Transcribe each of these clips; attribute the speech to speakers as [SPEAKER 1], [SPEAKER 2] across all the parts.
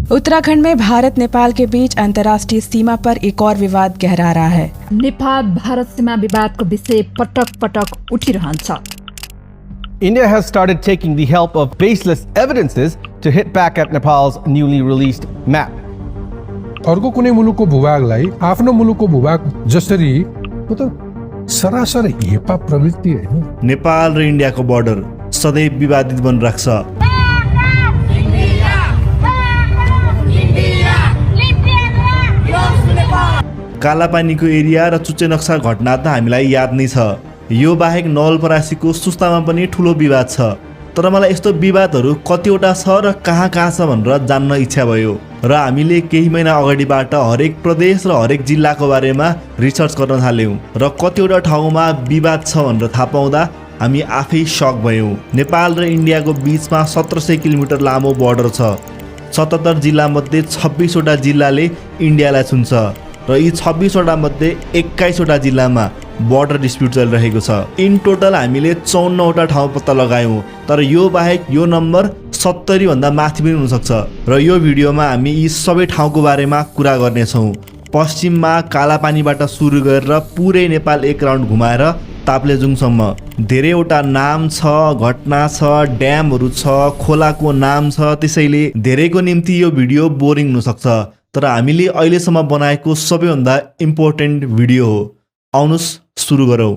[SPEAKER 1] उत्तराखंड में भारत नेपाल के बीच अंतर्राष्ट्रीय सीमा पर एक और विवाद गहरा रहा है।
[SPEAKER 2] नेपाल भारत सीमा विवादको विषय पटक पटक उठिरहन्छ।
[SPEAKER 3] India has started taking the help of baseless evidences to hit back at Nepal's newly released map.
[SPEAKER 4] अर्को कुनै मुलुकको भूभागलाई आफ्नो मुलुकको भूभाग जसरी मतलब सरासर हेपा प्रवृत्ति हैन।
[SPEAKER 5] नेपाल र इन्डियाको बर्डर सदैव विवादित बनिरहेको छ। कालापानीको एरिया र चुच्चे नक्सा घटना त हामीलाई याद नै छ। यो बाहेक नवलपरासीको सुस्तामा पनि ठुलो विवाद छ। तर मलाई यस्तो विवादहरू कतिवटा छ र कहाँ छ भनेर जान्न इच्छा भयो र हामीले केही महिना अगाडिबाट हरेक प्रदेश र हरेक जिल्लाको बारेमा रिसर्च गर्न थाल्यौं र कतिवटा ठाउँमा विवाद छ भनेर थाहा पाउँदा हामी आफै शक भयौं। नेपाल र इन्डियाको बीचमा 1700 किलोमिटर लामो बर्डर छ। 77 जिल्लामध्ये 26 वटा जिल्लाले इन्डियालाई छुन्छ र यी 26 वटा मध्ये 21 वटा जिल्लामा बर्डर डिस्प्युट चलिरहेको छ। इन टोटल हामीले 54 वटा ठाउँ पत्ता लगायौं, तर यो बाहेक यो नम्बर 70 भन्दा माथि पनि हुन सक्छ र यो भिडियोमा हामी यी सबै ठाउँको बारेमा कुरा गर्नेछौँ। पश्चिममा कालापानीबाट सुरु गरेर पुरै नेपाल एक राउन्ड घुमाएर ताप्लेजुङसम्म धेरैवटा नाम छ, घटना छ, ड्यामहरू छ, खोलाको नाम छ। त्यसैले धेरैको निम्ति यो भिडियो बोरिङ हुन सक्छ, तर हामीले अहिलेसम्म बनाएको सबैभन्दा इम्पोर्टेन्ट भिडियो हो। आउनुस् सुरु गरौँ।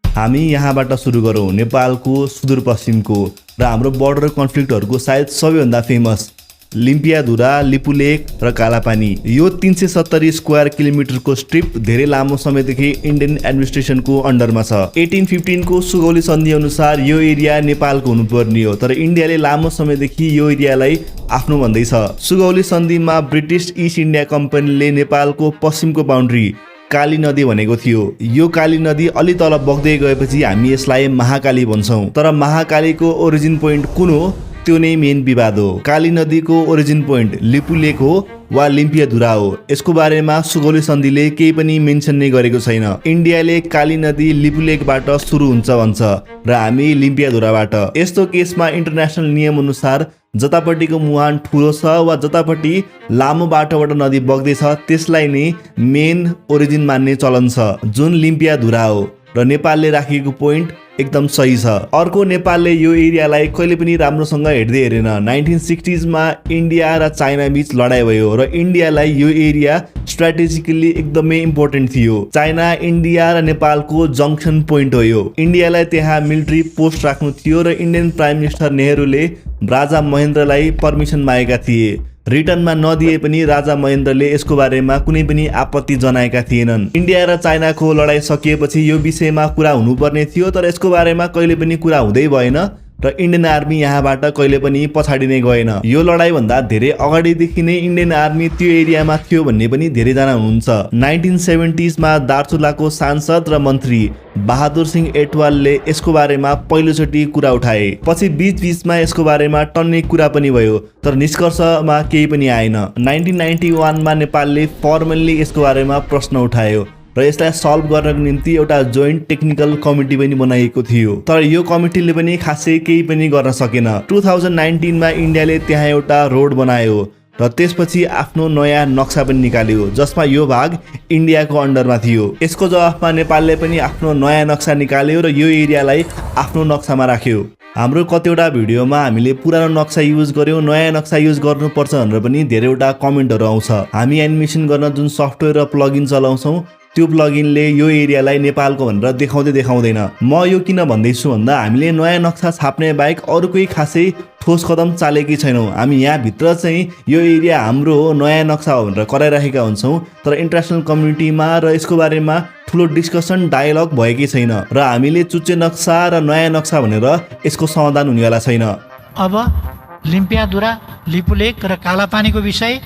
[SPEAKER 5] हामी यहाँबाट सुरु गरौँ, नेपालको सुदूरपश्चिमको र हाम्रो बर्डर कन्फ्लिक्टहरूको सायद सबैभन्दा फेमस लिम्पियाधुरा, लिपुलेक र कालापानी। यो 370 स्क्वायर किलोमिटरको स्ट्रिप धेरै लामो समयदेखि इन्डियन एडमिनिस्ट्रेसनको अन्डरमा छ। 1815 को सुगौली सन्धि अनुसार यो एरिया नेपालको हुनुपर्ने हो, तर इन्डियाले लामो समयदेखि यो एरियालाई आफ्नो भन्दैछ। सुगौली सन्धिमा ब्रिटिस इस्ट इन्डिया कम्पनीले नेपालको पश्चिमको बाउन्ड्री काली नदी भनेको थियो। यो काली नदी अलि तल बग्दै गएपछि हामी यसलाई महाकाली भन्छौँ, तर महाकालीको ओरिजिन पोइन्ट कुन हो त्यो नै मेन विवाद हो। काली नदीको ओरिजिन पोइन्ट लिपुलेक हो वा लिम्पियाधुरा हो, यसको बारेमा सुगौली सन्धिले केही पनि मेन्सन नै गरेको छैन। इन्डियाले काली नदी लिपुलेकबाट सुरु हुन्छ भन्छ र हामी लिम्पियाधुराबाट। यस्तो केसमा इन्टरनेसनल नियम अनुसार जतापट्टिको मुहान ठुलो छ वा जतापट्टि लामो बाटोबाट नदी बग्दैछ त्यसलाई नै मेन ओरिजिन मान्ने चलन छ, जुन लिम्पियाधुरा हो र नेपालले राखेको पोइन्ट एकदम सही छ। अर्को, नेपालले यो एरियालाई कहिले पनि राम्रोसँग हेर्दै हेरेन। 1960s मा इन्डिया र चाइना बीच लडाई भयो र इन्डियालाई यो एरिया स्ट्राटेजिकली एकदमै इम्पोर्टेन्ट थियो। चाइना, इन्डिया र नेपालको जङ्सन पोइन्ट हो यो। इन्डियालाई त्यहाँ मिलिट्री पोस्ट राख्नु थियो र इन्डियन प्राइम मिनिस्टर नेहरूले राजा महेन्द्रलाई पर्मिसन मागेका थिए। रिटर्नमा नदिए पनि राजा महेन्द्रले यसको बारेमा कुनै पनि आपत्ति जनाएका थिएनन्। इन्डिया र चाइनाको लडाई सकिएपछि यो विषयमा कुरा हुनुपर्ने थियो, तर यसको बारेमा कहिले पनि कुरा हुँदै भएन र इन्डियन आर्मी यहाँबाट कहिले पनि पछाडि नै गएन। यो लडाई भन्दा धेरै अगाडिदेखि नै इन्डियन आर्मी त्यो एरियामा थियो भन्ने पनि धेरैजना हुनुहुन्छ। 1970s मा दार्चुलाको सांसद र मन्त्री बहादुर सिंह एटवालले यसको बारेमा पहिलोचोटि कुरा उठाए। पछि बीचमा यसको बारेमा टन्नै कुरा पनि भयो, तर निष्कर्षमा केही पनि आएन। 1991 मा नेपालले फर्मल्ली यसको बारेमा प्रश्न उठायो र यसलाई सल्भ गर्नको निम्ति एउटा जोइन्ट टेक्निकल कमिटी पनि बनाइएको थियो, तर यो कमिटीले पनि खासै केही पनि गर्न सकेन। 2019 मा इन्डियाले त्यहाँ एउटा रोड बनायो र त्यसपछि आफ्नो नयाँ नक्सा पनि निकाल्यो, जसमा यो भाग इन्डियाको अन्डरमा थियो। यसको जवाफमा नेपालले पनि आफ्नो नयाँ नक्सा निकाल्यो र यो एरियालाई आफ्नो नक्सामा राख्यो। हाम्रो कतिवटा भिडियोमा हामीले पुरानो नक्सा युज गर्यौं, नयाँ नक्सा युज गर्नुपर्छ भनेर पनि धेरैवटा कमेन्टहरू आउँछ। हामी एनिमेसन गर्न जुन सफ्टवेयर र प्लगइन चलाउँछौँ त्यो प्लगइनले यो एरियालाई नेपालको भनेर देखाउँदैन। म यो किन भन्दैछु भन्दा हामीले नयाँ नक्सा छाप्ने बाहेक अरू कोही खासै ठोस कदम चालेकै छैनौँ। हामी यहाँभित्र चाहिँ यो एरिया हाम्रो हो, नयाँ नक्सा हो भनेर कराइरहेका हुन्छौँ, तर इन्टरनेसनल कम्युनिटीमा र यसको बारेमा ठुलो डिस्कसन डायलग भएकै छैन र हामीले चुच्चे नक्सा र नयाँ नक्सा भनेर यसको समाधान हुनेवाला छैन।
[SPEAKER 6] अब लिम्पियाधुरा, लिपुलेक र कालापानीको विषय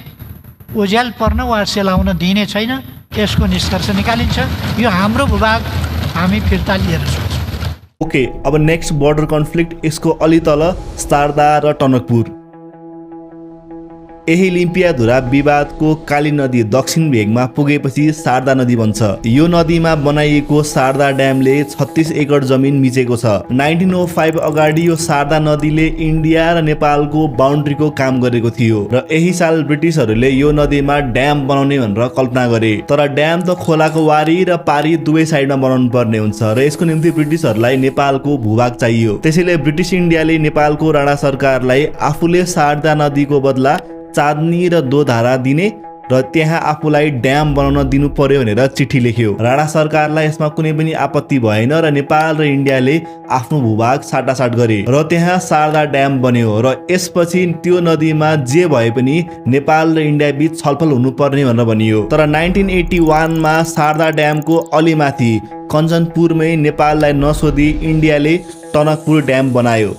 [SPEAKER 6] ओझ्याल पर्न वा सेलाउन दिइने छैन, यसको निष्कर्ष निकालिन्छ। यो हाम्रो भूभाग, हामी फिर्ता लिएर सक्छौँ।
[SPEAKER 5] ओके, अब नेक्स्ट बर्डर कन्फ्लिक्ट, यसको अलि तल शारदा र टनकपुर। यही लिम्पियाधुरा विवादको काली नदी दक्षिण भेगमा पुगेपछि शारदा नदी बन्छ। यो नदीमा बनाइएको शारदा ड्यामले 36 एकड जमिन मिचेको छ। 1905 अगाडि यो शारदा नदीले इन्डिया र नेपालको बााउन्ड्रीको काम गरेको थियो र यही साल ब्रिटिसहरूले यो नदीमा ड्याम बनाउने भनेर कल्पना गरे। तर ड्याम त खोलाको वारी र पारी दुवै साइडमा बनाउनु पर्ने हुन्छ र यसको निम्ति ब्रिटिसहरूलाई नेपालको भूभाग चाहियो। त्यसैले ब्रिटिस इन्डियाले नेपालको राणा सरकारलाई आफूले शारदा नदीको बदला चाँदनी र दोधारा दिने र त्यहाँ आफूलाई ड्याम बनाउन दिनु पर्यो भनेर चिठी लेख्यो। राणा सरकारलाई यसमा कुनै पनि आपत्ति भएन र नेपाल र इन्डियाले आफ्नो भूभाग साटासाट गरे र त्यहाँ शारदा ड्याम बन्यो र यसपछि त्यो नदीमा जे भए पनि नेपाल र इन्डिया बीच छलफल हुनुपर्ने भनेर भनियो। तर 1981 मा शारदा ड्यामको अलिमाथि कञ्चनपुरमै नेपाललाई नसोधी इन्डियाले टनकपुर ड्याम बनायो।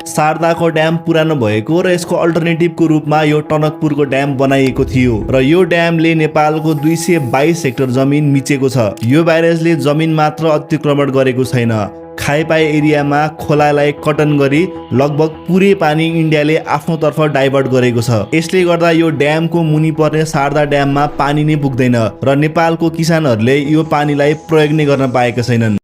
[SPEAKER 5] शारदाको ड्याम पुरानो भएको र यसको अल्टरनेटिभको रूपमा यो टनकपुरको ड्याम बनाइएको थियो र यो ड्यामले नेपालको 222 हेक्टर जमिन मिचेको छ। यो ब्यारेजले जमिन मात्र अतिक्रमण गरेको छैन, खाइपाए एरियामा खोलालाई कटन गरी लगभग पुरै पानी इन्डियाले आफ्नो तर्फ डाइभर्ट गरेको छ। यसले गर्दा यो ड्यामको मुनि पर्ने शारदा ड्याममा पानी नै पुग्दैन र नेपालको किसानहरूले यो पानीलाई प्रयोग नै गर्न पाएका छैनन्।